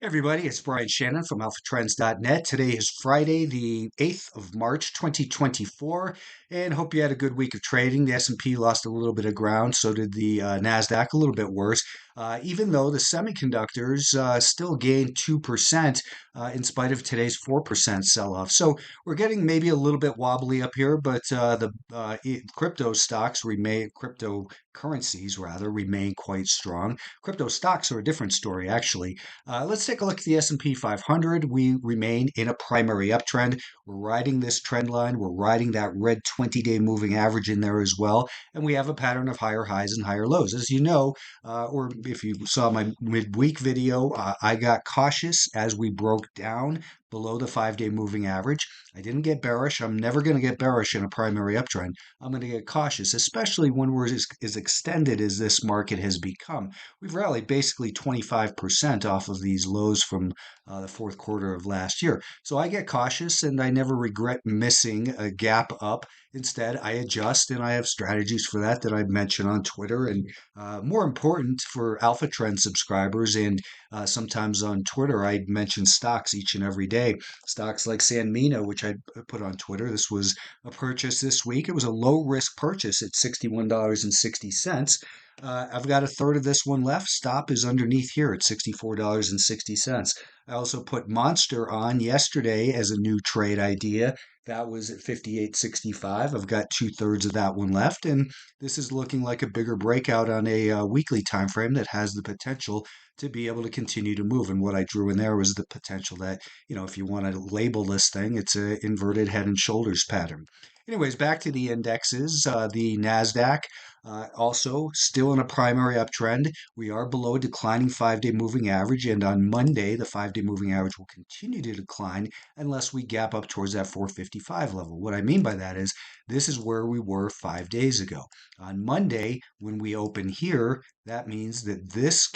Everybody, it's Brian Shannon from Alphatrends.net. Today is Friday, the 8th of March, 2024, and hope you had a good week of trading. The S&P lost a little bit of ground, so did the Nasdaq, a little bit worse. Even though the semiconductors still gained 2% in spite of today's 4% sell-off. So we're getting maybe a little bit wobbly up here, but crypto stocks remain, cryptocurrencies rather, remain quite strong. Crypto stocks are a different story, actually. Let's take a look at the S&P 500. We remain in a primary uptrend. We're riding this trend line. We're riding that red 20-day moving average in there as well. And we have a pattern of higher highs and higher lows. As you know, or if you saw my midweek video, I got cautious as we broke down below the 5-day moving average. I didn't get bearish. I'm never going to get bearish in a primary uptrend. I'm going to get cautious, especially when we're as extended as this market has become. We've rallied basically 25% off of these lows from the fourth quarter of last year. So I get cautious and I never regret missing a gap up. Instead, I adjust and I have strategies for that I mention on Twitter. And more important for Alpha Trend subscribers and sometimes on Twitter, I mention stocks each and every day. Stocks like Sanmina, which I put on Twitter. This was a purchase this week. It was a low risk purchase at $61.60. I've got a third of this one left. Stop is underneath here at $64.60. I also put Monster on yesterday as a new trade idea. That was at 58.65. I've got two-thirds of that one left, and this is looking like a bigger breakout on a weekly time frame that has the potential to be able to continue to move. And what I drew in there was the potential that, if you want to label this thing, it's an inverted head and shoulders pattern. Anyways, back to the indexes. The Nasdaq also still in a primary uptrend. We are below a declining 5-day moving average, and on Monday, the 5-day moving average will continue to decline unless we gap up towards that 455 level. What I mean by that is this is where we were 5 days ago. On Monday, when we open here, that means that this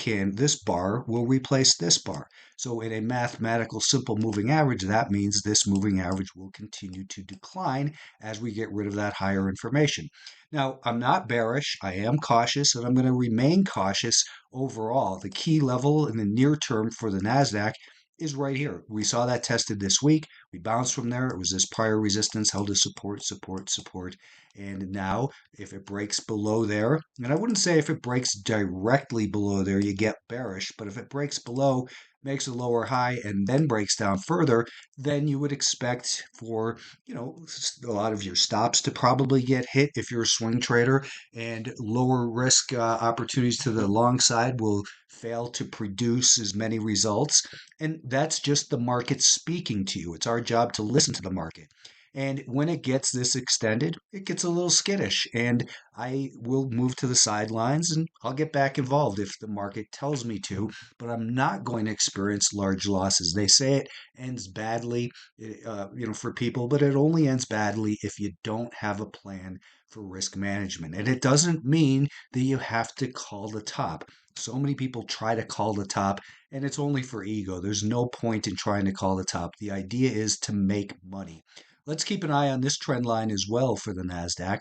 bar will replace this bar. So in a mathematical simple moving average, that means this moving average will continue to decline as we get rid of that higher information. Now, I'm not bearish. I am cautious, and I'm going to remain cautious overall. The key level in the near term for the Nasdaq is right here. We saw that tested this week. We bounced from there. It was this prior resistance held as support, support, support. And now, if it breaks below there, and I wouldn't say if it breaks directly below there, you get bearish, but if it breaks below, makes a lower high, and then breaks down further, then you would expect for, a lot of your stops to probably get hit if you're a swing trader, and lower risk opportunities to the long side will fail to produce as many results. And that's just the market speaking to you. It's our job to listen to the market. And when it gets this extended, it gets a little skittish. And I will move to the sidelines and I'll get back involved if the market tells me to. But I'm not going to experience large losses. They say it ends badly, for people, but it only ends badly if you don't have a plan for risk management. And it doesn't mean that you have to call the top. So many people try to call the top, and it's only for ego. There's no point in trying to call the top. The idea is to make money. Let's keep an eye on this trend line as well for the NASDAQ.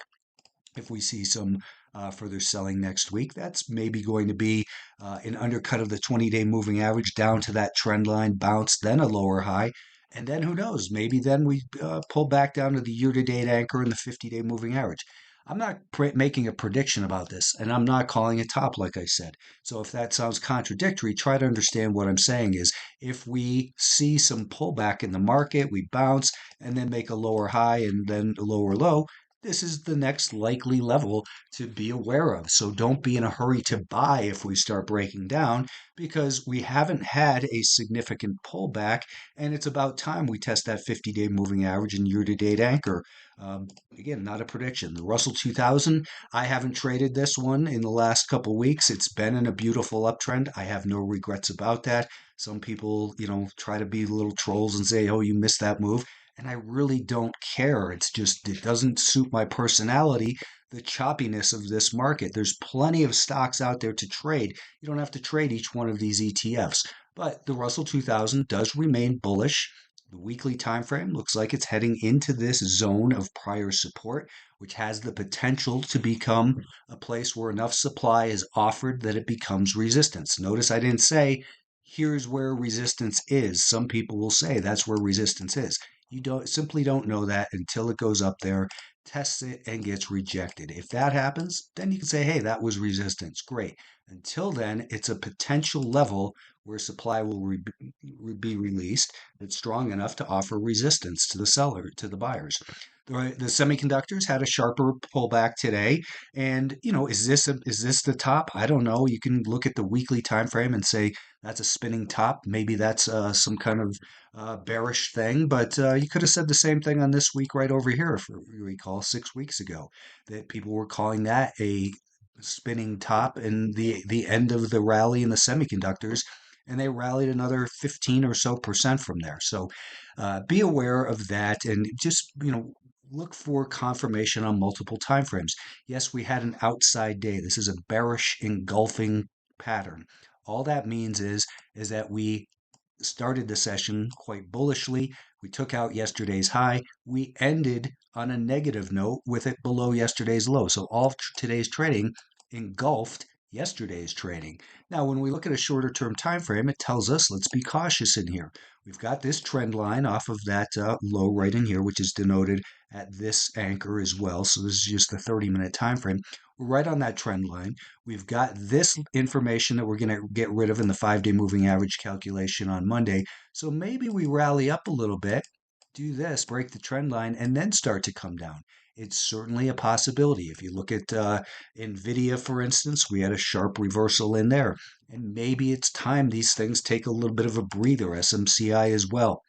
If we see some further selling next week, that's maybe going to be an undercut of the 20-day moving average down to that trend line, bounce, then a lower high. And then who knows? Maybe then we pull back down to the year-to-date anchor and the 50-day moving average. I'm not making a prediction about this, and I'm not calling it top, like I said. So if that sounds contradictory, try to understand what I'm saying is if we see some pullback in the market, we bounce and then make a lower high and then a lower low, this is the next likely level to be aware of. So don't be in a hurry to buy if we start breaking down because we haven't had a significant pullback and it's about time we test that 50-day moving average and year-to-date anchor. Again, not a prediction. The Russell 2000, I haven't traded this one in the last couple weeks. It's been in a beautiful uptrend. I have no regrets about that. Some people, try to be little trolls and say, oh, you missed that move. And I really don't care. It's just, it doesn't suit my personality, the choppiness of this market. There's plenty of stocks out there to trade. You don't have to trade each one of these ETFs. But the Russell 2000 does remain bullish. The weekly time frame looks like it's heading into this zone of prior support, which has the potential to become a place where enough supply is offered that it becomes resistance. Notice I didn't say here's where resistance is. Some people will say that's where resistance is. You don't simply don't know that until it goes up there, tests it, and gets rejected. If that happens, then you can say, hey, that was resistance. Great. Until then, it's a potential level where supply will be released that's strong enough to offer resistance to the seller, to the buyers. The semiconductors had a sharper pullback today, and is this the top? I don't know. You can look at the weekly time frame and say that's a spinning top. Maybe that's some kind of bearish thing, but you could have said the same thing on this week right over here, if you recall, 6 weeks ago, that people were calling that a spinning top and the end of the rally in the semiconductors, and they rallied another 15 or so percent from there. So be aware of that, and just look for confirmation on multiple time frames. Yes, we had an outside day. This is a bearish engulfing pattern. All that means is that we started the session quite bullishly. We took out yesterday's high. We ended on a negative note with it below yesterday's low. So all of today's trading engulfed yesterday's trading. Now, when we look at a shorter term time frame, it tells us let's be cautious in here. We've got this trend line off of that low right in here, which is denoted at this anchor as well. So this is just the 30-minute time frame. We're right on that trend line. We've got this information that we're going to get rid of in the 5-day moving average calculation on Monday. So maybe we rally up a little bit, do this, break the trend line, and then start to come down. It's certainly a possibility. If you look at NVIDIA, for instance, we had a sharp reversal in there. And maybe it's time these things take a little bit of a breather, SMCI as well.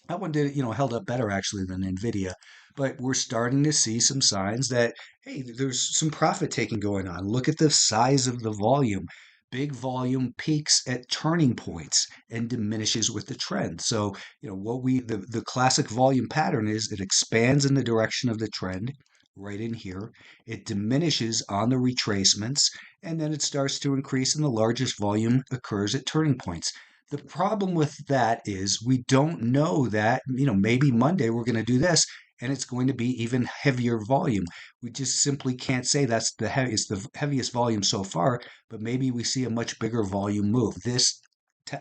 That one did, held up better actually than Nvidia, but we're starting to see some signs that hey, there's some profit taking going on. Look at the size of the volume. Big volume peaks at turning points and diminishes with the trend. So, what the classic volume pattern is it expands in the direction of the trend right in here. It diminishes on the retracements and then it starts to increase and the largest volume occurs at turning points. The problem with that is we don't know that, maybe Monday we're going to do this and it's going to be even heavier volume. We just simply can't say that's it's the heaviest volume so far, but maybe we see a much bigger volume move. This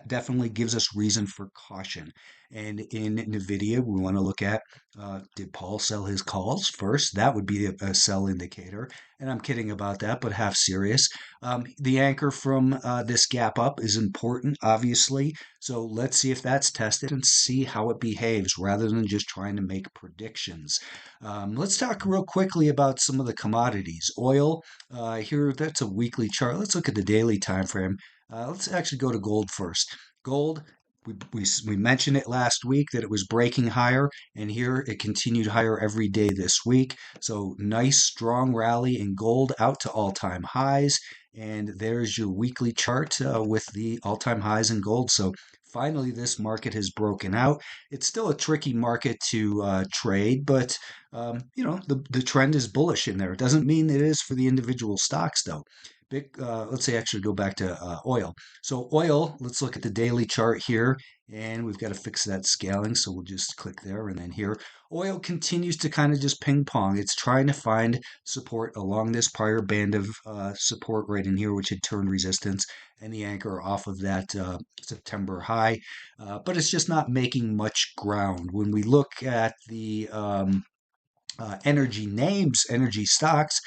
definitely gives us reason for caution. And in NVIDIA, we want to look at did Paul sell his calls first? That would be a sell indicator. And I'm kidding about that, but half serious. The anchor from this gap up is important, obviously. So let's see if that's tested and see how it behaves rather than just trying to make predictions. Let's talk real quickly about some of the commodities. Oil, here, that's a weekly chart. Let's look at the daily time frame. Let's actually go to gold first. Gold, we mentioned it last week that it was breaking higher, and here it continued higher every day this week. So nice, strong rally in gold out to all-time highs. And there's your weekly chart with the all-time highs in gold. So finally, this market has broken out. It's still a tricky market to trade, but the trend is bullish in there. It doesn't mean it is for the individual stocks, though. Let's say actually go back to oil. So oil, let's look at the daily chart here, and we've got to fix that scaling. So we'll just click there and then here. Oil continues to kind of just ping pong. It's trying to find support along this prior band of support right in here, which had turned resistance and the anchor off of that September high. But it's just not making much ground. When we look at the energy names, energy stocks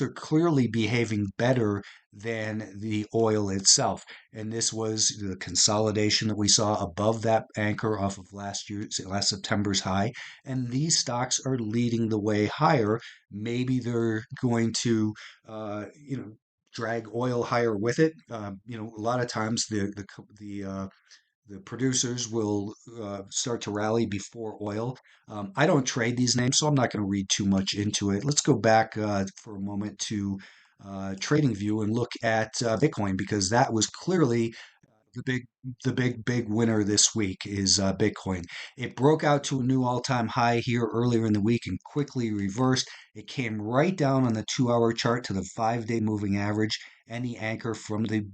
are clearly behaving better than the oil itself. And this was the consolidation that we saw above that anchor off of last September's high. And these stocks are leading the way higher. Maybe they're going to, drag oil higher with it. A lot of times the producers will start to rally before oil. I don't trade these names, so I'm not going to read too much into it. Let's go back for a moment to TradingView and look at Bitcoin because that was clearly the big winner this week is Bitcoin. It broke out to a new all-time high here earlier in the week and quickly reversed. It came right down on the 2-hour chart to the 5-day moving average and the anchor from the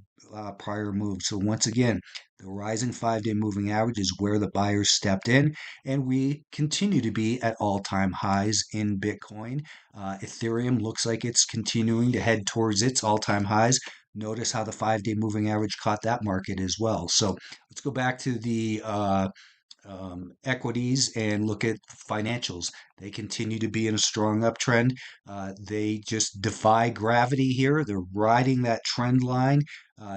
prior move. So once again, the rising 5-day moving average is where the buyers stepped in, and we continue to be at all-time highs in Bitcoin. Ethereum looks like it's continuing to head towards its all-time highs. Notice how the 5-day moving average caught that market as well. So let's go back to the equities and look at financials. They continue to be in a strong uptrend. They just defy gravity here. They're riding that trend line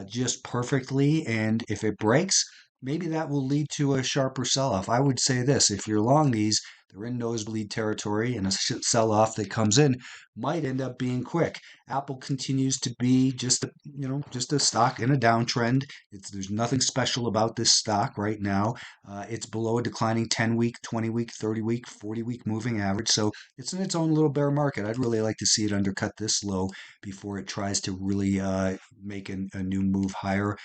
just perfectly. And if it breaks, maybe that will lead to a sharper sell off. I would say this: if you're long these, they're in nosebleed territory, and a sell off that comes in might end up being quick. Apple continues to be just a just a stock in a downtrend. There's nothing special about this stock right now. It's below a declining 10-week, 20-week, 30-week, 40-week moving average. So it's in its own little bear market. I'd really like to see it undercut this low before it tries to really make a new move higher.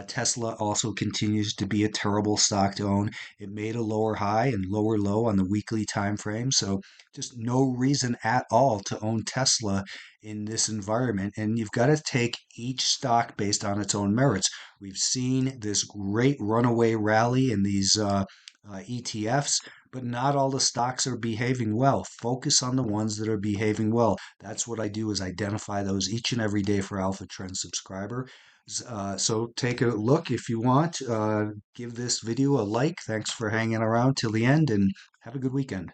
Tesla also continues to be a terrible stock to own. It made a lower high and lower low on the weekly time frame. So just no reason at all to own Tesla in this environment. And you've got to take each stock based on its own merits. We've seen this great runaway rally in these ETFs, but not all the stocks are behaving well. Focus on the ones that are behaving well. That's what I do, is identify those each and every day for Alpha Trend subscriber. So take a look if you want. Give this video a like. Thanks for hanging around till the end, and have a good weekend.